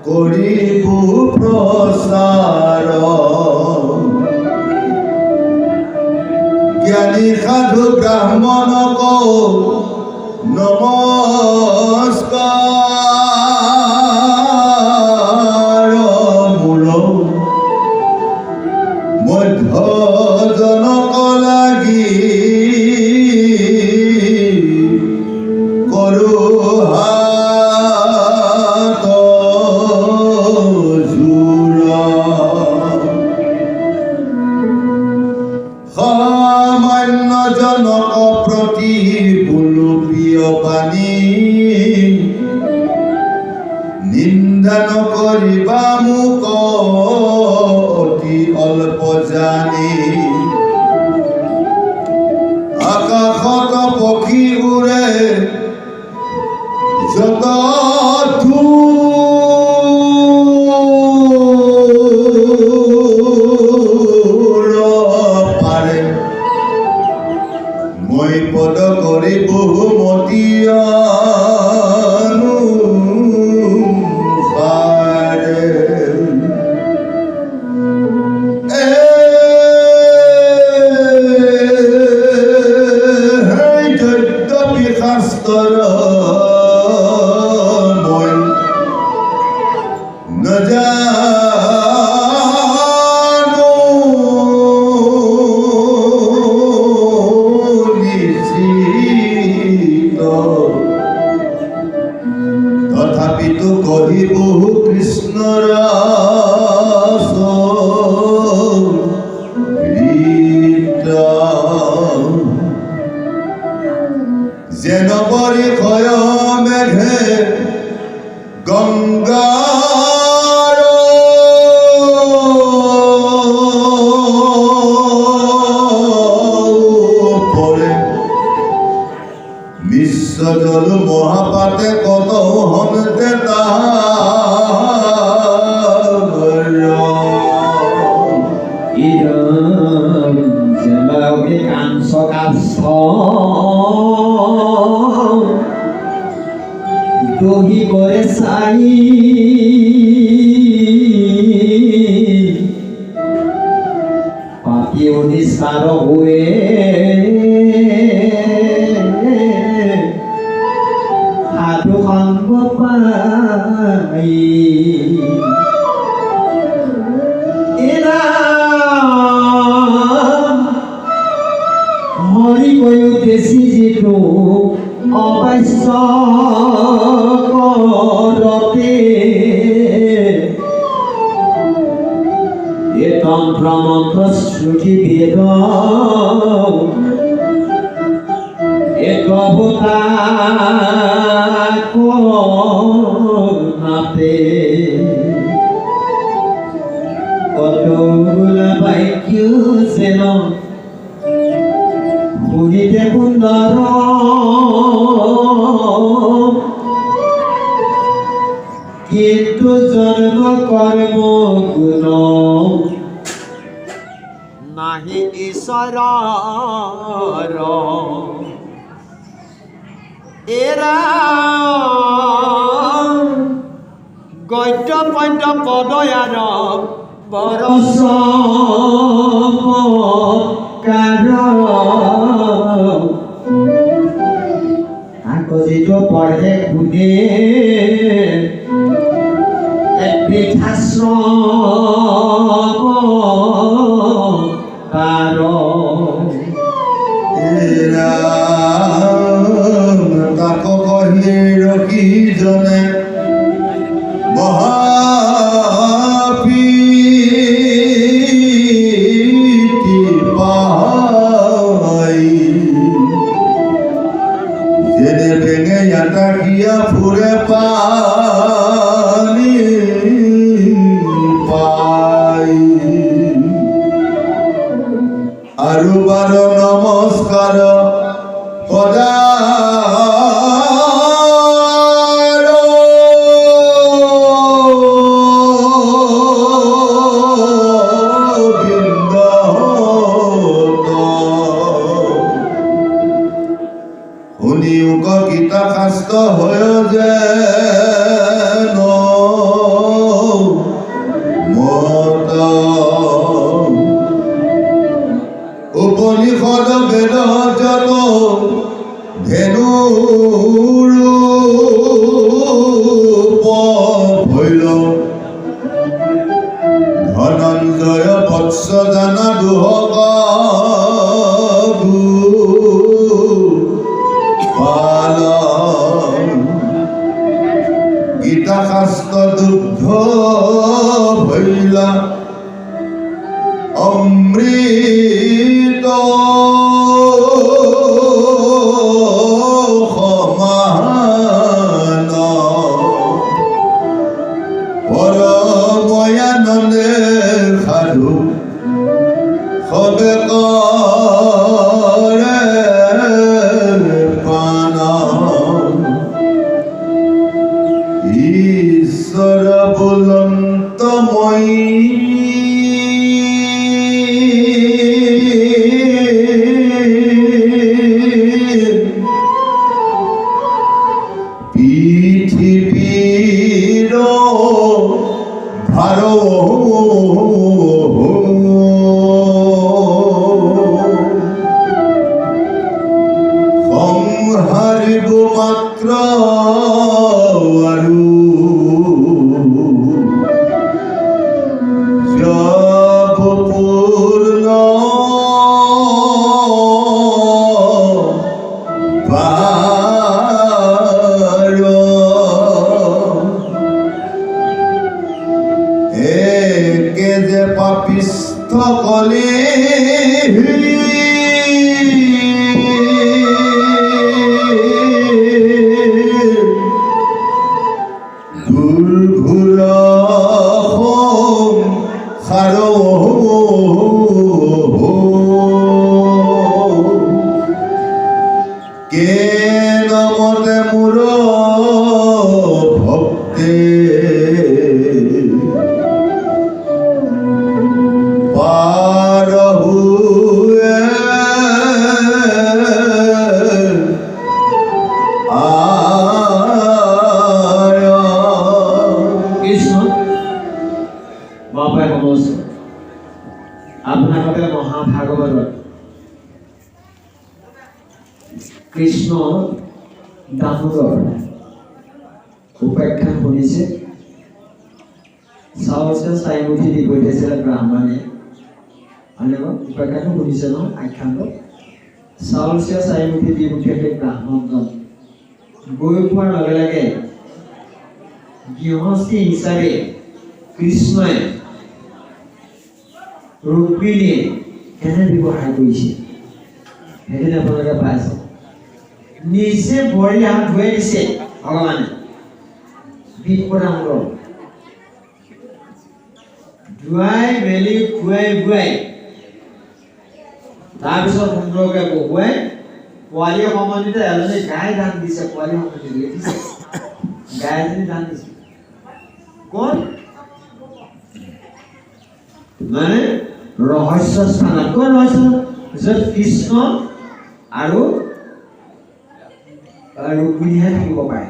কৰিবু প্ৰসাৰ জ্ঞানী সাধু ব্ৰাহ্মণক নমস্কাৰ মূল মধ্য জনক লাগি কৰো হাত জোৰা সামান্য জনক প্ৰতি বোলো প্ৰিয় বাণী নিন্দা নকৰিবা মোক অতি অল্প জানি আকাশত পক্ষী উৰে যত দূৰ পাৰে মই পদ কৰি বহুমতীয়া তথাপিতো কহিবু কৃষ্ণৰ যেন বৰিষয় মেঘে গংগাৰ পৰে বিশ্ব জল মহাপাতে কত হনতে দহি কৰে সাই পাপি অনিষ্কাৰ হয়ে সাধু সঙ্গ পাই হৰি কৈও দেশী যিটো অবশ্য কৰতে এ তন্ত্ৰ মন্ত্ৰ শ্ৰুতি বেদ এক অৱতাৰ নাতে কতগুলা বাক্য যেন শুনিতে সুন্দৰ কিন্তু জন্ম কৰ্ম গুণ নাহি ঈশ্বৰ এৰা গদ্য পদ্য পদয়াৰ বৰস আকজিত পঢ়ে শুনে তাক কহি ৰখি জনে মহাপ্ৰীতি পাই যেনে বেঙে আটাকিয়া ফুৰে পানী পাই আৰু বাৰ নমস্কাৰ সদা হইল ধনঞ্জয় বৎস জানা দুহক পাল গীতা শাস্ত্ৰ দুগ্ধ ভৈলা অমৃত সমান পৰময়ানন্দে সাধু সবে কৰে পান ঈশ্বৰ বুলন্তময়ী পৃথিবীৰ ভাৰ সংহাৰিব মাত্ৰ আৰু জপ পূৰ্ণ পাৰ একে যে পাপিষ্ঠ কলি দুৰ্ঘোৰ সংসাৰ কে নামতে মোৰ ভক্তে পাৰ হুয়ে আয় কৃষ্ণ বাপাই নমস্কাৰ আপোনালোকে মহাভাগৱতত কৃষ্ণ দামোদৰ উপাখ্যান শুনিছে চাউলছে চাইমুঠি দি পঠিয়াইছিলে ব্ৰাহ্মণে উপাখ্যানটো শুনিছে নহয় আখ্যানটো চাউলছে চাইমুঠি দি পঠিয়াইছে ব্ৰাহ্মণজন গৈ পোৱাৰ লগে লগে গৃহস্থী হিচাপে কৃষ্ণই ৰুক্মিণীয়ে কেনে ব্যৱহাৰ কৰিছে সেইদিনা আপোনালোকে পাইছে নিজে ভৰি হাত ধুৱাই দিছে ভগৱানে বিপদাঙ্গ ধুৱাই মেলি খুৱাই বুৱাই তাৰপিছত সুন্দৰকৈ বহুৱাই পোৱালি সমন্বিত এজনী গাই দান দিছে পোৱালি সমন্বিত দেখিছে গাই এজনী দান দিছে কোন মানে ৰহস্য স্থানত কোন ৰহস্য য'ত কৃষ্ণ আৰু ৰুক্মিণীহে থাকিব পাৰে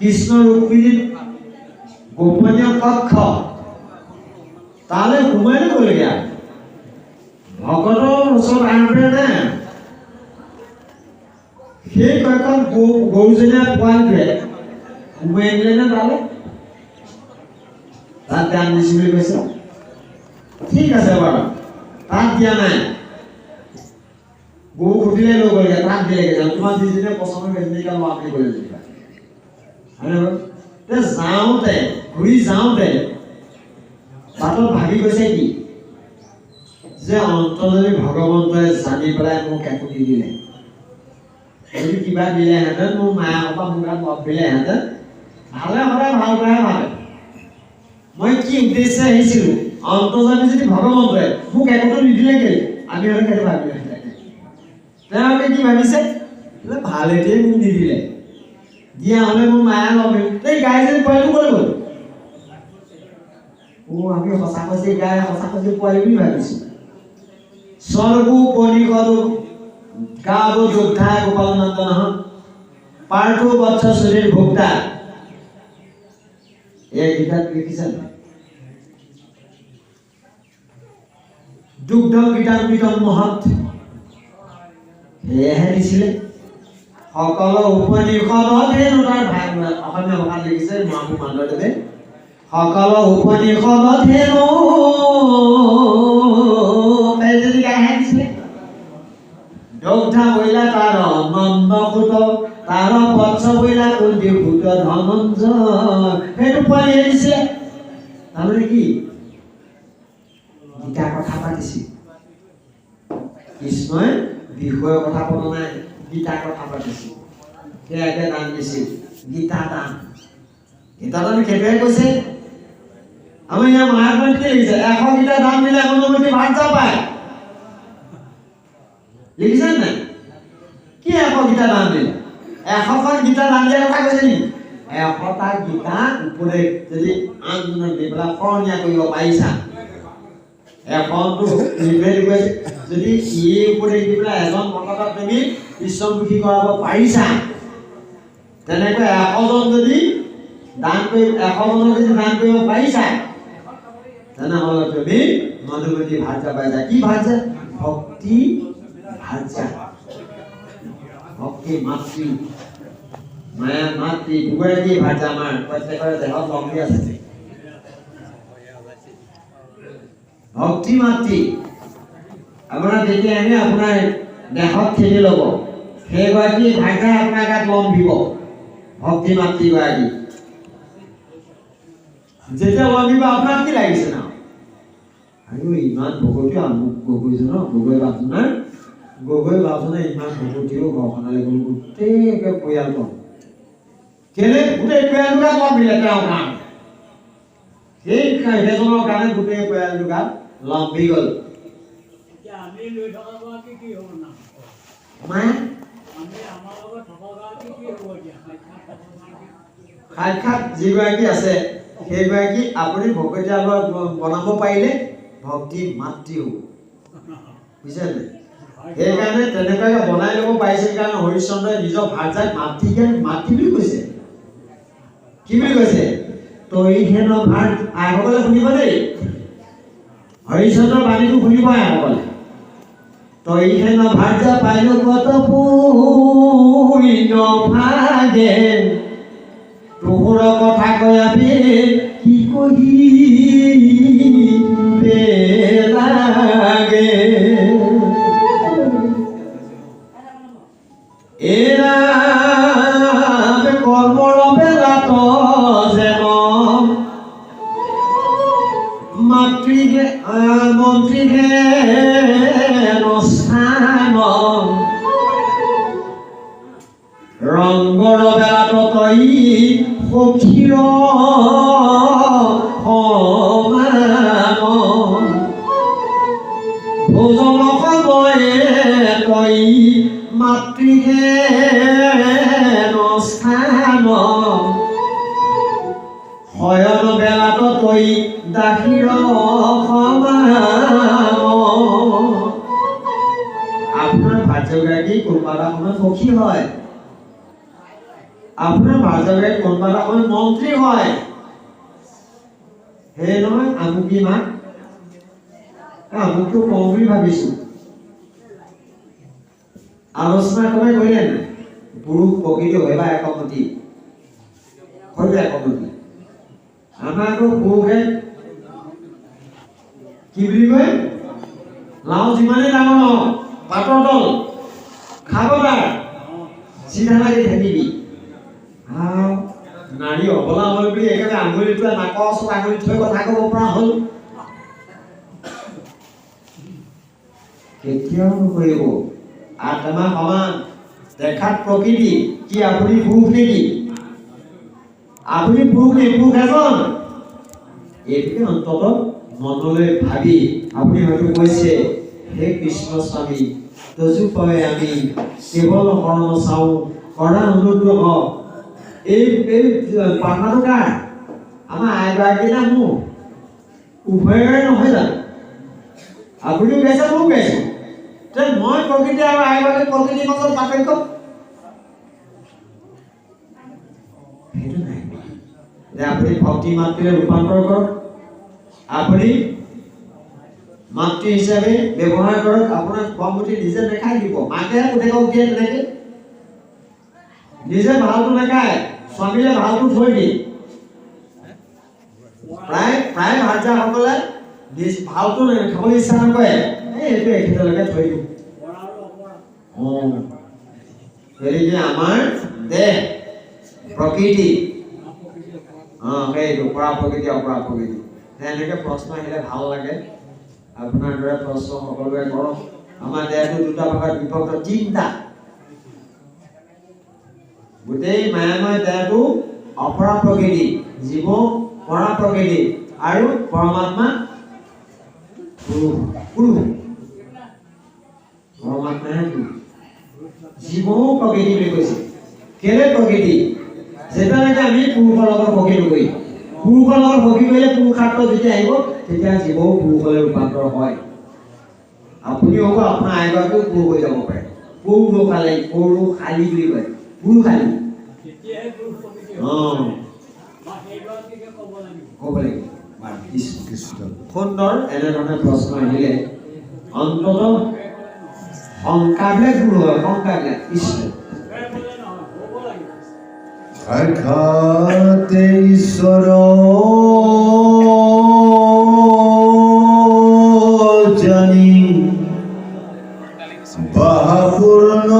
কৃষ্ণ ৰুক্মিণীৰ গোপনীয় কক্ষ তালৈ সোমাই দিবলগীয়া ভকতৰ ওচৰত আনবে নে সেই কক্ষত গৰুজনীয়ে পোৱালিটোৱে সোমাই দিলে নে তালৈ তাত দান দিছো বুলি কৈছে ঠিক আছে বাৰু তাত দিয়া নাই গৰু খুটিলে লৈ গ'লগৈ তাত দিলেগৈ তোমাৰ যিজনে পচন্দ কৰিছে কাম আপুনি কৰি দিবা তে যাওঁতে ঘূৰি যাওঁতে বাটত ভাবি গৈছে কি যে অন্তৰ্যামী ভগৱন্তই জানি পেলাই মোক একো নিদিলে যদি কিবা দিলেহেঁতেন মোৰ মায়াকৰ পৰা মোৰ গাত লগ দিলেহেঁতেন ভালে সদায় ভাল পায় ভালে মই কি উদ্দেশ্যে আহিছিলোঁ অন্তৰ্যামী যদি ভগৱন্তই মোক একোটো নিদিলে কেলে আমি হলে কেলে ভাবিলে তেওঁলোকে কি ভাবিছে ভালেতেই মোক নিদিলে দিয়া হলে মোৰ মায়া লগে এই গাইজনী পোৱালিটো ক'লৈ গ'ল আমি সঁচা সঁচি গাই সঁচা সঁচি পোৱালি বুলি ভাবিছোঁ স্বৰ্গো পৰিষদো গাব যোদ্ধা গোপাল নন্দন পাৰ্থ বৎস শৰীৰ ভোক্তা এই গীতাত লিখিছে দুগ্ধ গীতামৃতম মহৎ এয়াহে দিছিলে সকলো উপনিষদত হেনো তাৰ অসমীয়া ভাষাত লিখিছে মহাপুৰুষ মাধৱদেৱে সকলো উপনিষদত হেনো যদি গাই দিছিলে দগ্ধা বইলা তাৰ নন্দসুত তাৰ পঞ্চ বইলা কুন্দিভূত ধনঞ্জয় সেইটো পোৱালি দিছিলে তাৰমানে কি গীতা কথা পাতিছিল কৃষ্ণই বিষয়ৰ কথা পতা নাই গীতা কথা পাতিছিল সেয়াকে দান দিছিল গীতা দান সেইটোৱে কৈছে আমাৰ ইয়াৰ মহাত্মাত কি লিখিছে 100 গীতা দান দিলে অনুমতি ভাত যা পায় লিখিছে নাই কি 100 গীতা দান দিলে 100খন গীতা দান দিয়াৰ কথা কৈছে নেকি 100টা গীতা উপদেশ যদি আনজনক দি পেলাই সৰণীয়া কৰিব পাৰিছা এখনটো নিৰ্ভেদ কৰিছে যদি এই উপদেশ দি পেলাই এজন ভকতক তুমি বিশ্বমুখী কৰাব পাৰিছা তেনেকৈ 100জন যদি দান কৰি 100জনক যদি দান কৰিব পাৰিছা তেনেহ'লে তুমি মধুমতী ভাৰ্যা পাইছা কি ভাৰ্যা ভক্তি ভাৰ্যা ভক্তি মাতৃ মায়া মাতৃ দুগৰাকী ভাৰ্যা আমাৰ প্ৰত্যেকৰে দেহত লম্বি আছে ভক্তি মাতৃ আপোনাৰ যেতিয়া আনি আপোনাৰ দেহত ঠেলি ল'ব সেইগৰাকী ভাৰ্যাই আপোনাৰ গাত লম্বিব ভক্তি মাতৃগৰাকী যেতিয়া লম্বিব আপোনাৰ কি লাগিছে না আৰু ইমান ভকতীয় আমুক গগৈজনৰ গগৈ বাপজনে ইমান ভকতীয় ঘৰখনলৈ গ'ল গোটেই পৰিয়ালটো কেলে গোটেই পৰিয়ালটো গাত লম্বিলে তেওঁৰ কাৰণে সেইজনৰ কাৰণে গোটেই পৰিয়ালটো গাত লম্বি গ'ল আমি লৈ থকা গৰাকী কি হ'ব না মায়ে আমি আমাৰ লগত থকা গৰাকী কি হ'ব এতিয়া সাক্ষাৎ যিগৰাকী আছে সেইগৰাকী আপুনি ভকতীয়া বনাব পাৰিলে ভক্তি মাতৃ হ'ব বুজিছে নাই সেইকাৰণে তেনেকুৱাকে বনাই ল'ব পাৰিছিল কাৰণে হৰিশ্চন্দ্ৰই নিজৰ ভাৰ্যাক মাতৃ বুলি কৈছে কি বুলি কৈছে তই হেন ভাৰ আইসকলে শুনিব দেই হৰিশ্চন্দ্ৰৰ বাণীটো শুনিব আইসকলে তই হেন ভাৰ্যা পাইল কত পুণ্য ভাগে তোৰ কথা কয়াবি কি কহিবে লাগে এৰা কৰ্মৰ বেলাত যেন মাতৃহে মন্ত্ৰীহে নস্থান ৰংগৰ বেলাত তই সখীৰ সমান ভোজন সময়ে তই মাতৃহে নস্থান শয়ন বেলাত তই দাসীৰ সমান আপোনাৰ ভাৰ্যাগৰাকী কোনোবা এটা সময়ত সখী হয় আপোনাৰ ভাৰ্যাগৰাকী কোনোবা এটা সময়ত মন্ত্ৰী হয় সেই নহয় আমুকী মাক আমুকটো কওঁ বুলি ভাবিছো আলোচনা কৰিলে নাই পুৰুষ প্ৰকৃতি হয় বা একমতি হয়তো একমতি আমাৰ আকৌ পুৰুষে কি বুলি কয় লাও যিমানেই ডাঙৰ নহওক পাতৰ তল খাবদাৰ চিধা লাগি থাকিবি নাৰী অবলা হ'ল বুলি একেবাৰে আঙুলিটোৱে নাকৰ ওচৰত আঙুলি থৈ কথা ক'ব পৰা হ'ল কেতিয়াও নকৰিব আত্মা সমান দেখাত প্ৰকৃতি কি আপুনি পুৰুষ নেকি আপুনি পুৰুষ নে পুৰুষ এজন এইটোকে অন্তত মনলৈ ভাবি আপুনি হয়তো কৈছে হে কৃষ্ণ স্বামী তজু পাৱে আমি কেৱল শৰণ চাওঁ কৰা অনুগ্ৰহ এই প্ৰাৰ্থনাটো কাৰ আমাৰ আইগৰাকী না মোৰ উভয়ৰে নহয় জানো আপুনিও গাইছে ময়ো গাইছোঁ মই প্ৰকৃতি আৰু আইগৰাকী প্ৰকৃতিৰ মাজত পাৰ্থক্য সেইটো নাই যে আপুনি ভক্তি মাতৃৰে ৰূপান্তৰ কৰক আপুনি মাতৃ হিচাপে ব্যৱহাৰ কৰক আপোনাক কমতি নিজে দেখাই দিব মাকে পুতেকক দিয়ে তেনেকে নিজে ভালটো নাখায় স্বামীলে ভালটো থৈ দিয়ে প্ৰায় ভাৰ্যাসকলে নিজ ভালটো খাবলৈ ইচ্ছা নকৰে এইটো এখেতলৈকে থৈ দিওঁ গতিকে আমাৰ দেহ প্ৰকৃতি সেইটো পৰা প্ৰকৃতি অপৰা প্ৰকৃতি এনেকৈ প্ৰশ্ন আহিলে ভাল লাগে আপোনাৰ দৰে প্ৰশ্ন সকলোৱে কৰক আমাৰ দেহটো দুটা ভাগত বিভক্ত তিনিটা গোটেই মায়াময় দেহটো অপৰা প্ৰকৃতি জীৱ পৰা প্ৰকৃতি আৰু পৰমাত্মা পুৰুষ পৰমাত্মাহে জীৱও প্ৰকৃতি বুলি কৈছে কেলে প্ৰকৃতি যেতিয়ালৈকে আমি পুৰুষৰ লগত সখী নকৰি পুৰুষৰ লগত সখী কৰিলে পুৰুষাৰ্থ যেতিয়া আহিব তেতিয়া জীৱও পুৰুষলৈ ৰূপান্তৰ হয় আপুনি হ'ব আপোনাৰ আইগৰাকীও পুৰুষ হৈ যাব পাৰে পৌৰুষালী বুলি কয় পুৰুষালী ক'ব লাগিব সুন্দৰ এনেধৰণে প্ৰশ্ন আহিলে অন্তত শংকাবিলাক দূৰ হয় শংকাবিলাক কৃষ্ণ সাক্ষাতে ঈশ্বৰ জানি বাহাপূৰ্ণ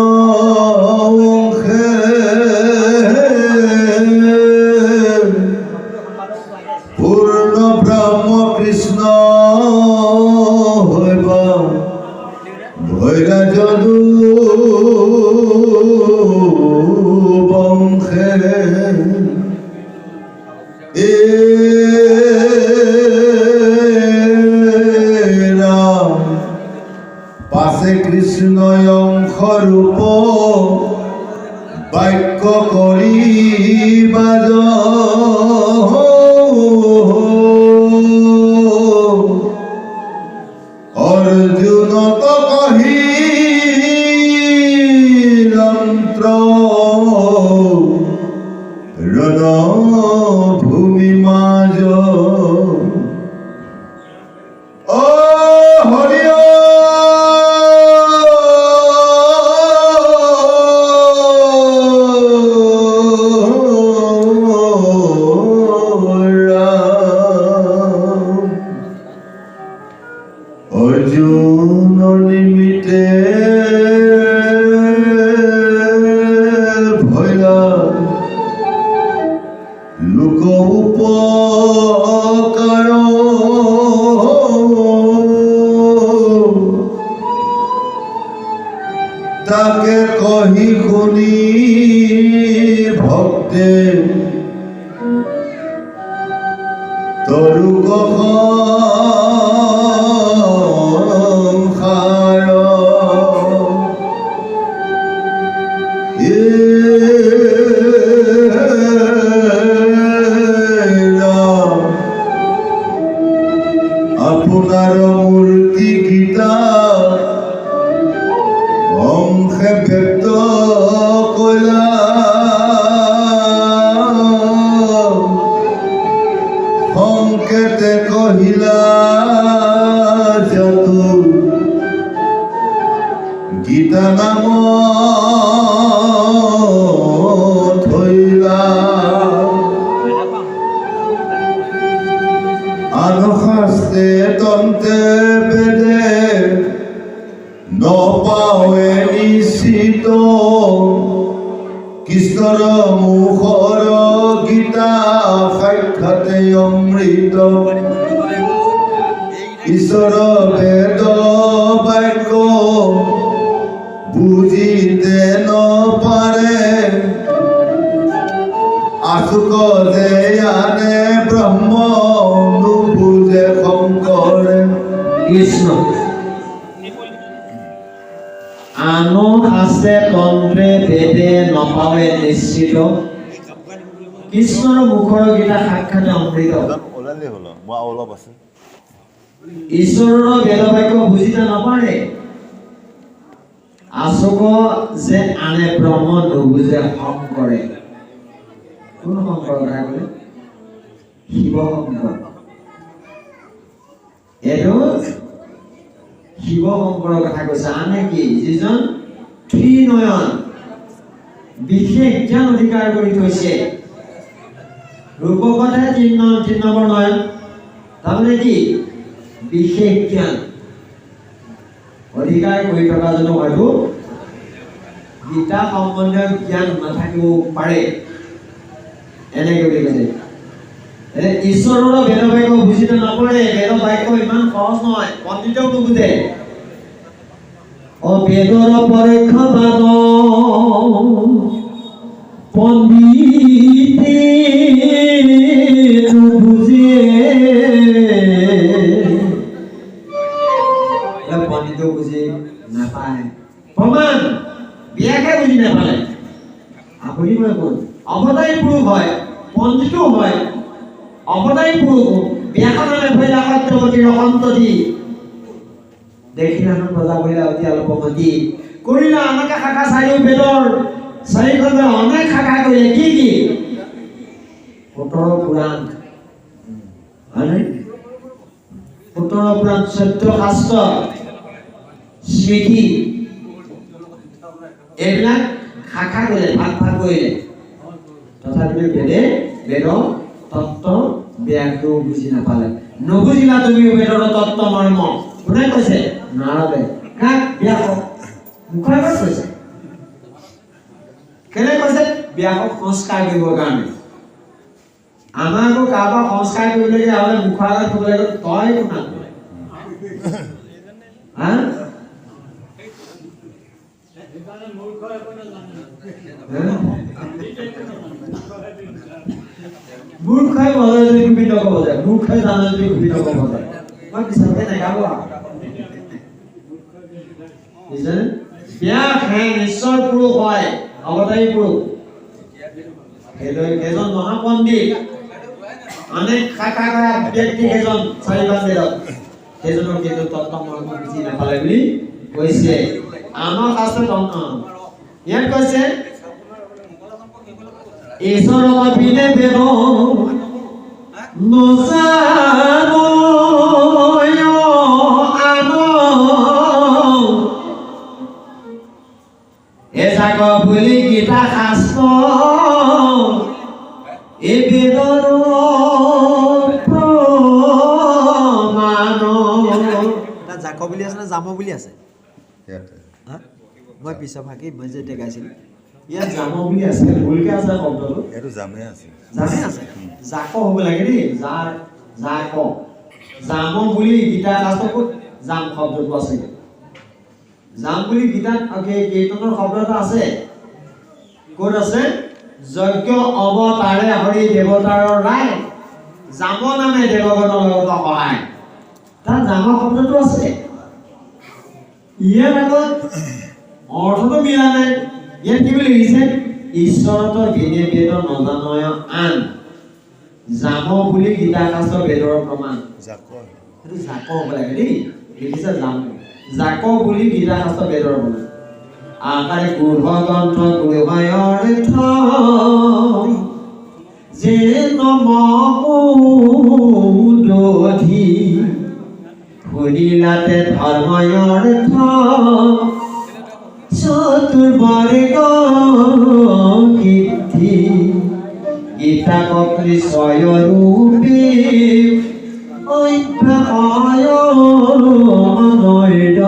পূৰ্ণ ব্ৰহ্ম কৃষ্ণ হৈব ভৈৰা যদু বংশে পাছে কৃষ্ণ অংশ ৰূপ বাক্য কৰি বাজ অৰ্জুনত কহি যন্ত্ৰ ৰণ ভূমি মাজ হৰি অৰ্জুন নিমিতে ভৈলা লোক উপকাৰ তাকে কহি শুনি ভক্তে তৰুক আপোনাৰ মূৰ্তি গীতা অংশে ব্যক্ত কলা সংকেতে কহিলা যতু গীতা নাম থৈলা আনশাস্তে তন্তে বেদে নপাৱে নিশ্চিত কৃষ্ণৰ মুখৰ গীতা সাক্ষাতে অমৃত ঈশ্বৰ বেদ বাক্য বুজিতে নপাৰে আশুক যে আনে ব্ৰহ্ম নুবুজে শংকৰে কৃষ্ণ আনো আছে তন্ত্ৰে বেদে নপাৱে নিশ্চিত কৃষ্ণৰ মুখৰ গীতা সাক্ষাতে অমৃত ওলালে হ'ল মই অলপ আছে ঈশ্বৰৰ বেদ বাক্য বুজিতে নপাৰে আশুক যে আনে ব্ৰহ্ম নুবুজে শংকৰে কোন শংকৰ কথা ক'লে শিৱ শংকৰ এইটো শিৱ শংকৰৰ কথা কৈছে আনে কি যিজন ত্ৰিনয়ন বিশেষ জ্ঞান অধিকাৰ কৰি থৈছে ৰূপকথা 3 নম্বৰ নয় তাৰমানে কি বিশেষ জ্ঞান অধিকাৰ কৰি থকা জনো হয়তো গীতা সম্বন্ধীয় জ্ঞান নাথাকিব পাৰে এনেকৈ বুলি কৈছে ঈশ্বৰৰ বেদ বাক্য বুজিব নপৰে বেদ বাক্য ইমান সহজ নহয় পণ্ডিতেও নুবুজে বেদৰ পৰীক্ষাবাদ পণ্ডিতে নুবুজে পণ্ডিতেও বুজি নাপায় প্ৰমাণ বিয়াকে বুজি নাপালে আপুনি মই কোন অৱতাৰী পুৰুষ হয় পণ্ডিতো হয় অৱতাৰী পুৰুষ বিয়াখনলৈ ভৈলা সত্যৱতী ৰসন্তী দেখিলাখন বজা বহিলা অতি আলপমতি কৰিলা আমাকে শাখা চাৰিও বেদৰ চাৰিখনে অনেক শাখা কৰিলে কি 17 পুৰাণ 17 পুৰাণ 14 শাস্ত্ৰ স্মৃতি এইবিলাক শাখা কৰিলে ভাগ কৰিলে তথাপিও বেদ তত্ত্ব ব্যাখ্যা বুজি নাপালে নবুজিলা তুমি বেদৰ তত্ত্ব মৰ্ম কোনে কৈছে নাৰদে কাক ব্যাসক মুখৰ আগত কৈছে কেনে কৈছে ব্যাসক সংস্কাৰ কৰিবৰ কাৰণে আমাকো কাৰোবাক সংস্কাৰ কৰিবলগীয়া হ'লে মুখৰ আগত ক'ব লাগিব তই কোনা হা সেইকাৰণে মূৰ্খ একো নাজানে মূৰ্খাই বলে যদি গোবিন্দ ক'ব যায় মূৰ্খাই জানে যদি গোবিন্দ ক'ব যায় মই বিচাৰতে নাগাব বুজিছেনে ব্যাস হে নিশ্চয় পুৰুষ হয় অৱতাৰী পুৰুষ এজন মহাপণ্ডিত অনেক শাখা কৰা ব্যক্তি এজন 4 বেদত সেইজনৰ কিন্তু তত্ত্ব মৰ্ম বুজি নাপালে বুলি কৈছে আমাৰ শাস্ত্ৰত ইয়াত কৈছে ঈশ্বৰ অবিনে বেদ নজানো এজাক বুলি গীতা শাস্ত্ৰ এই বেদৰ প্ৰমাণ জাক বুলি আছে না জাম বুলি আছে মই পিছত ভাগি মই যে গাইছিলোঁ ইয়াত জাম বুলি আছে ভুলকে আছে শব্দটো এইটো জামে আছে জামে আছে জাক হ'ব লাগে দেই যাৰ জাক জাম বুলি গীতা শাস্ত্ৰত জাম শব্দটো আছে জাম বুলি গীতাত কীৰ্তনৰ শব্দ এটা আছে ক'ত আছে যজ্ঞ অৱতাৰে হৰি দেৱতাৰৰ ৰায় জাম নামে দেৱগণৰ লগত সহায় তাত জাম শব্দটো আছে ইয়াৰ আগত অৰ্থটো মিলা নাই ইয়াত কি বুলি লিখিছে ঈশ্বৰতো বিনে বেদ নজানয় আন জাম বুলি গীতা শাস্ত্ৰ বেদৰ প্ৰমাণ জাক সেইটো জাক হ'ব লাগে দেই লিখিছে জাম জাক বুলি গীতা শাস্ত্ৰ বেদৰ প্ৰমাণ আকাৰে গূঢ় গ্ৰন্থ গৃহয়ৰ যে নমোদধি শুনিলাতে ধৰ্ময়ৰ চতুৰ্বৰ্গ কীৰ্তি গীতা কপি স্বয়ৰূপী অভ্যাসয় অনৈৰ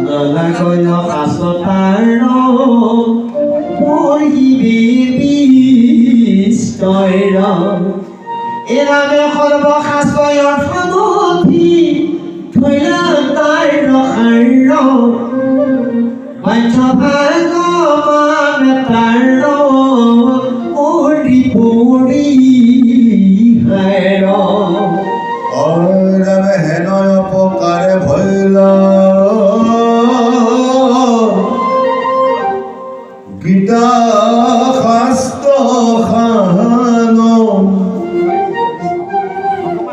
নলাগয় শাস্ত্ৰৰ পঢ়িবি বিস্তৈৰ এৰামে সৰ্বশাস্ত্ৰৰ অৰ্থমধি থৈলা তাৰ ৰসাৰ পঞ্চভাগ মানে তাৰ পৰি পৰি হেৰ অৰমে হেনয় অপকাৰে ভৈলা গীতা শাস্ত্ৰ খান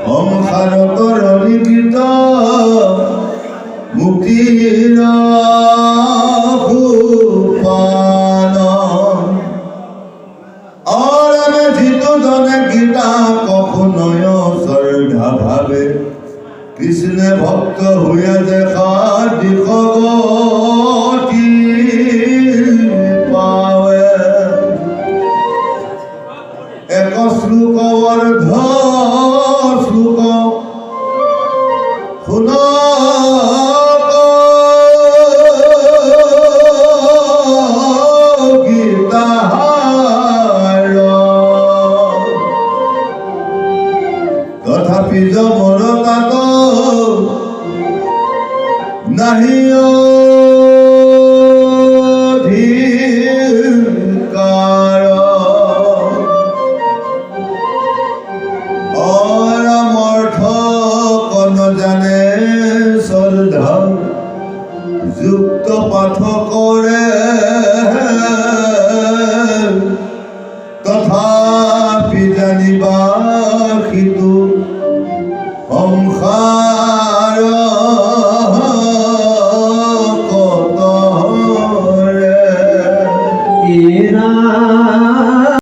সংসাৰৰ লিখিত মুক্তিৰ সুপান অৰমে যিটো জনে গীতা কখনয় শ্ৰদ্ধা ভাবে কৃষ্ণে ভক্ত হইয়া দেখা দিশগতি এক শ্লোক অৰ্ধ শ্লোক শুন গীতাৰ তথাপি যমৰ তাত নাহি অধিকাৰ অৰমৰ্থ কন জানে শ্ৰদ্ধা যুক্ত পাঠক